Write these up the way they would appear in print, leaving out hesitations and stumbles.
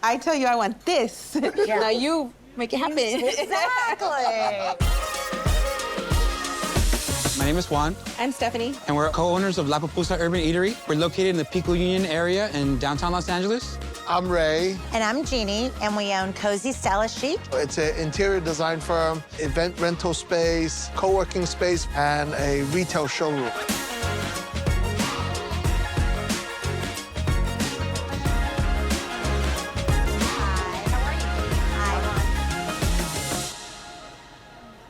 I tell you I want this. Yeah. Now you make it happen. Exactly. My name is Juan, I'm Stephanie. and we're co-owners of La Pupusa Urban Eatery. We're located in the Pico Union area in downtown Los Angeles. I'm Ray. And I'm Jeannie, and we own Cozy Stylish Chic. It's an interior design firm, event rental space, co-working space, and a retail showroom.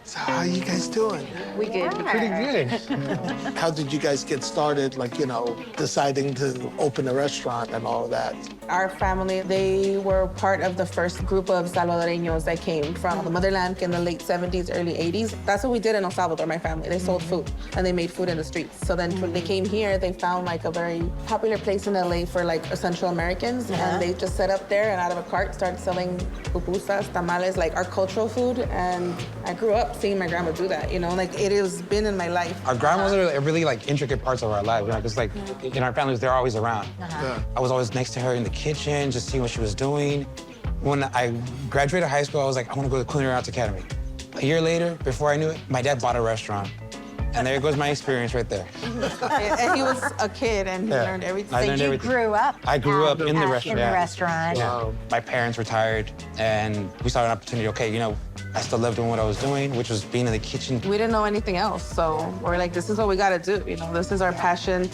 So how you guys doing? We good. Pretty good. How did you guys get started, like, deciding to open a restaurant and all of that? Our family, they were part of the first group of Salvadoreños that came from the motherland in the late 70s, early 80s. That's what we did in El Salvador, my family. They sold food, and they made food in the streets. So then when they came here, they found like a very popular place in LA for like Central Americans, and they just set up there and out of a cart started selling pupusas, tamales, like our cultural food. And I grew up seeing my grandma do that, like it has been in my life. Our grandmas are really like intricate parts of our lives, because like in our families, they're always around. Yeah. I was always next to her in the kitchen, just seeing what she was doing. When I graduated high school, I was like, I want to go to the Culinary Arts Academy. A year later, before I knew it, my dad bought a restaurant. And there goes my experience right there. And he was a kid and he learned everything. I learned You everything. grew up. I grew up in the restaurant. In the restaurant. Yeah. Wow. My parents retired, and we saw an opportunity. Okay, I still love doing what I was doing, which was being in the kitchen. We didn't know anything else, so we're like, this is what we gotta do. This is our passion.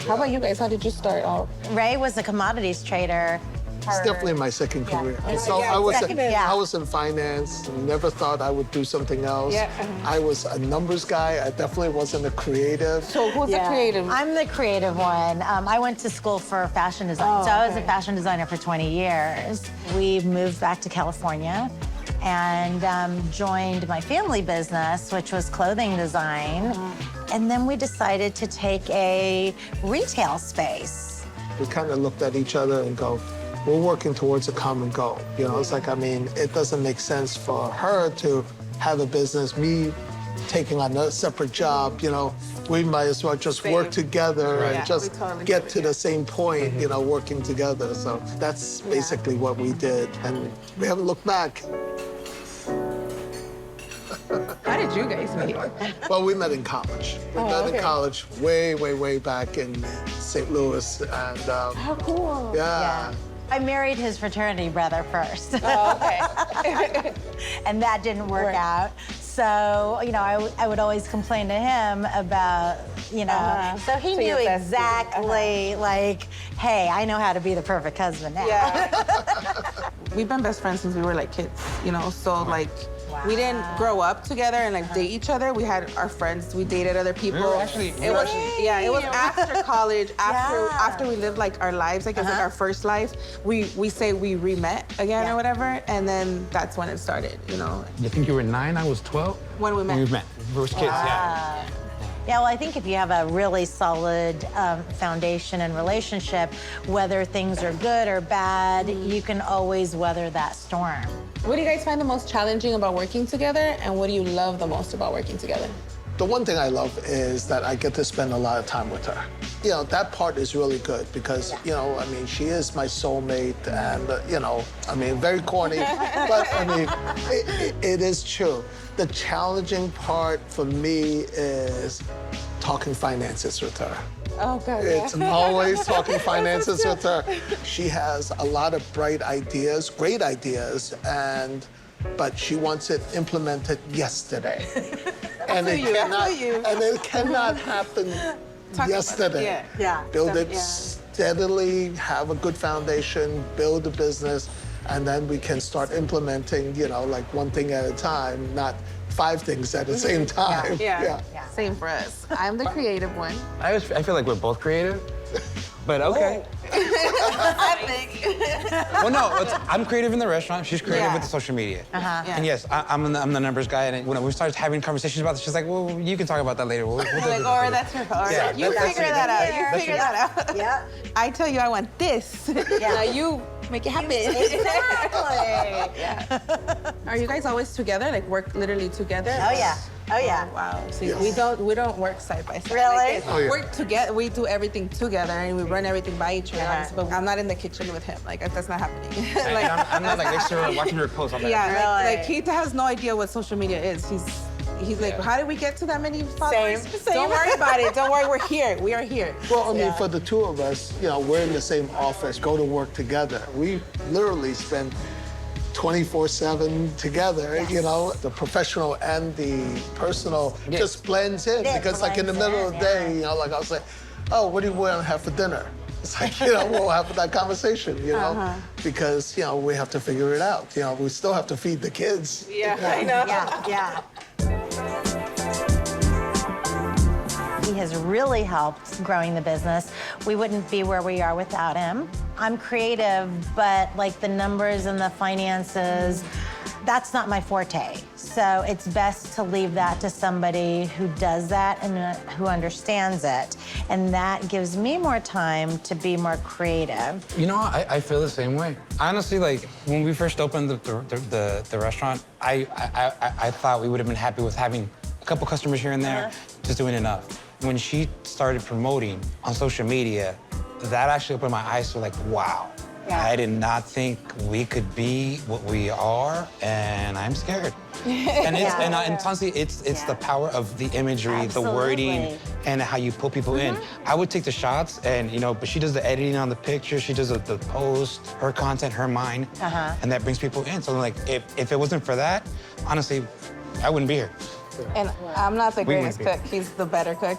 How about you guys? How did you start off? Ray was a commodities trader. It's definitely my second career. So Yeah, I was in finance, never thought I would do something else. Yeah. I was a numbers guy. I definitely wasn't a creative. So who's the creative? I'm the creative one. I went to school for fashion design, so I was a fashion designer for 20 years. We moved back to California and joined my family business, which was clothing design. And then we decided to take a retail space. We kind of looked at each other and go, we're working towards a common goal. It's like, it doesn't make sense for her to have a business, me taking on a separate job, we might as well just work together and just totally get to the same point, working together. So that's basically what we did, and we haven't looked back. How did you guys meet? Well, we met in college. We met in college way, way, way back in St. Louis, and How cool. yeah. I married his fraternity brother first. Oh, okay. And that didn't work out. So, I would always complain to him about, so he knew your bestie. exactly, like, hey, I know how to be the perfect husband now. Yeah. We've been best friends since we were like kids, so like, we didn't grow up together and like date each other. We had our friends, we dated other people. It was after college, after we lived like our lives, like it was like our first life. We say we re-met again or whatever, and then that's when it started, You think you were 9, I was 12? When we met. When we met. We were kids, yeah. Yeah, well, I think if you have a really solid foundation and relationship, whether things are good or bad, you can always weather that storm. What do you guys find the most challenging about working together, and what do you love the most about working together? The one thing I love is that I get to spend a lot of time with her. That part is really good because, she is my soulmate and, very corny, but it is true. The challenging part for me is talking finances with her. Oh, God. It's always talking finances with her. She has a lot of bright ideas, great ideas, but she wants it implemented yesterday. And it cannot happen yesterday. Build it steadily, have a good foundation, build a business, and then we can start implementing, like one thing at a time, not 5 things at the same time. Yeah. Same for us. I'm the creative one. I feel like we're both creative, but okay. I think. Well, no, I'm creative in the restaurant. She's creative with the social media. And yes, I'm the numbers guy. And when we started having conversations about this, she's like, well, you can talk about that later. We'll do Like, this or later. that's your fault. Yeah, You that's figure it. that out. Yeah. You figure that out. Yeah. I tell you I want this. Now you make it happen. Exactly. Are you guys always together? Like work literally together? Oh, yeah. Oh, yeah. Wow. See, Yes. we don't work side by side. Really? Like, Oh, yeah. work together. We do everything together, and we run everything by each other. Yeah. But I'm not in the kitchen with him. Like that's not happening. Like, I'm not like next to her watching her post on that. yeah, Really? like he has no idea what social media is. He's like, Yeah. how did we get to that many followers? Same. Don't worry about it. Don't worry, we're here. We are here. Well, I mean, Yeah. for the two of us, we're in the same office, go to work together. We literally spend 24/7 together, the professional and the personal just blends in. It Because like in the blends middle in, of the day, like I'll say, oh, what do you want to have for dinner? It's like, we'll have that conversation, because, we have to figure it out. We still have to feed the kids. Yeah, I know. Yeah. He has really helped growing the business. We wouldn't be where we are without him. I'm creative, but like the numbers and the finances, that's not my forte. So it's best to leave that to somebody who does that and who understands it. And that gives me more time to be more creative. You know, I feel the same way. Honestly, like when we first opened the restaurant, I thought we would have been happy with having a couple customers here and there, just doing enough. When she started promoting on social media, that actually opened my eyes to like, wow. Yeah. I did not think we could be what we are, and I'm scared. And honestly, it's the power of the imagery, the wording, Absolutely. and how you pull people in. I would take the shots, and but she does the editing on the picture, she does the post, her content, her mind, and that brings people in. So like, if it wasn't for that, honestly, I wouldn't be here. And I'm not the We greatest might be. cook. He's the better cook.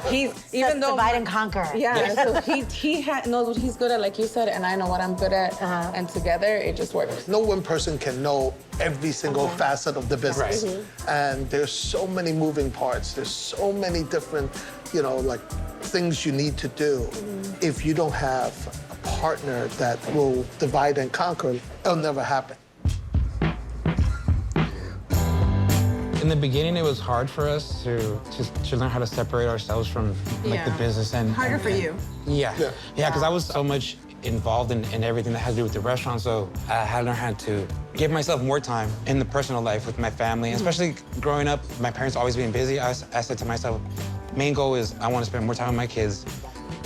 He's Even divide and conquer. Yeah, so he knows what he's good at, like you said, and I know what I'm good at, and together it just works. No one person can know every single facet of the business. Right. And there's so many moving parts. There's so many different, like things you need to do. If you don't have a partner that will divide and conquer, it'll never happen. In the beginning, it was hard for us to learn how to separate ourselves from like the business and harder for you. Yeah, Yeah. because I was so much involved in everything that had to do with the restaurant, so I had to learn how to give myself more time in the personal life with my family, especially growing up, my parents always being busy. I said to myself, main goal is I want to spend more time with my kids,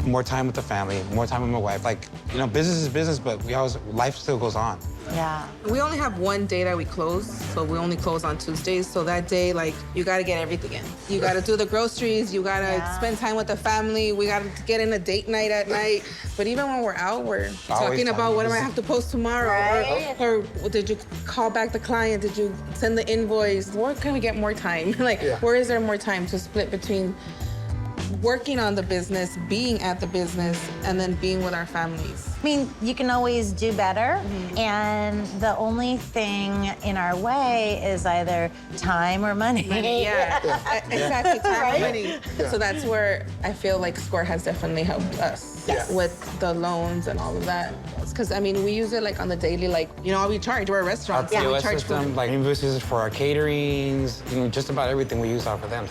more time with the family, more time with my wife. Like, business is business, but life still goes on. Yeah. We only have one day that we close, so we only close on Tuesdays. So that day, like, you gotta get everything in. You gotta do the groceries, you gotta spend time with the family, we gotta get in a date night at night. But even when we're out, we're talking about what do I have to post tomorrow? Right. Or did you call back the client? Did you send the invoice? Where can we get more time? Where is there more time to split between working on the business, being at the business, and then being with our families? I mean, you can always do better, and the only thing in our way is either time or money. Yeah, exactly, time Right? and money. So that's where I feel like Score has definitely helped us with the loans and all of that. Because, I mean, we use it like on the daily, like, we charge, we're a Our restaurant, so we POS charge system, food. like invoices for our caterings, just about everything we use off of them.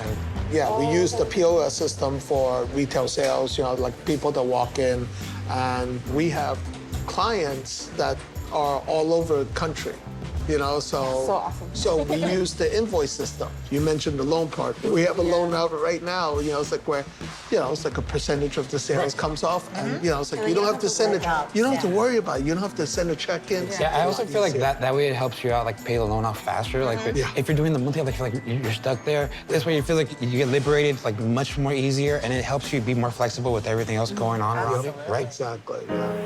Yeah, we use the POS system for retail sales, like people that walk in, and we have clients that are all over the country, so awesome. So we use the invoice system. You mentioned the loan part. We have a loan out right now, it's like where, it's like a percentage of the sales comes off, and it's like you don't have to send it. You don't have to worry about it. You don't have to send a check in. Yeah, I also feel like that way it helps you out, like pay the loan off faster. Like if you're doing the monthly, like feel like you're stuck there. This way you feel like you get liberated, like much more easier, and it helps you be more flexible with everything else going on around you. Right. Exactly. Yeah.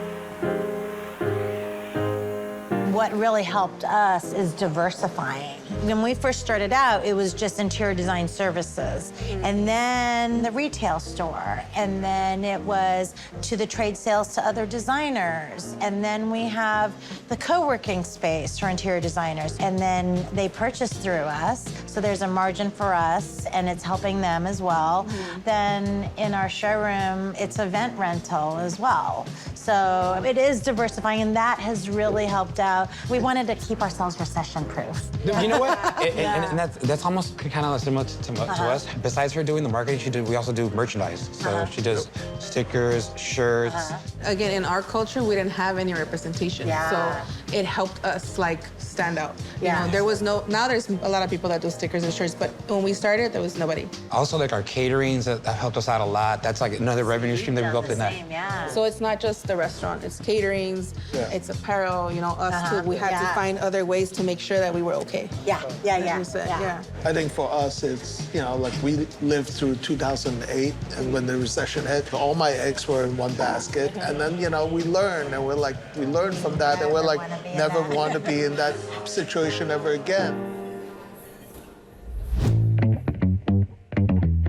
What really helped us is diversifying. When we first started out, it was just interior design services, and then the retail store, and then it was to the trade sales to other designers, and then we have the co-working space for interior designers, and then they purchase through us, so there's a margin for us, and it's helping them as well. Then in our showroom, it's event rental as well. So it is diversifying, and that has really helped out. We wanted to keep ourselves recession-proof. You know what? And that's almost kind of similar to us. Besides her doing the marketing, we also do merchandise. So she does stickers, shirts. Again, in our culture, we didn't have any representation. Yeah. So it helped us like stand out. Yeah. You know, there was now there's a lot of people that do stickers and shirts, but when we started, there was nobody. Also, like our caterings, that helped us out a lot. That's like another revenue stream that we built in that. Yeah. So it's not just the restaurant, it's caterings, it's apparel, you know, us too. We had to find other ways to make sure that we were okay. Yeah. As you said, yeah. I think for us, it's, you know, like we lived through 2008, and when the recession hit, all my eggs were in one basket. And then, you know, we learned, and we're like, we learned from that, and we're like, never want to be in that situation ever again.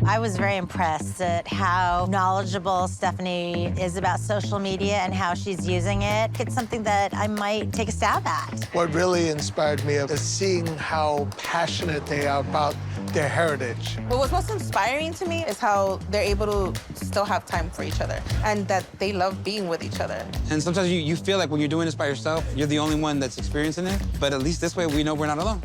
I was very impressed at how knowledgeable Stephanie is about social media and how she's using it. It's something that I might take a stab at. What really inspired me is seeing how passionate they are about their heritage. But what's most inspiring to me is how they're able to still have time for each other and that they love being with each other. And sometimes you feel like when you're doing this by yourself, you're the only one that's experiencing it. But at least this way, we know we're not alone.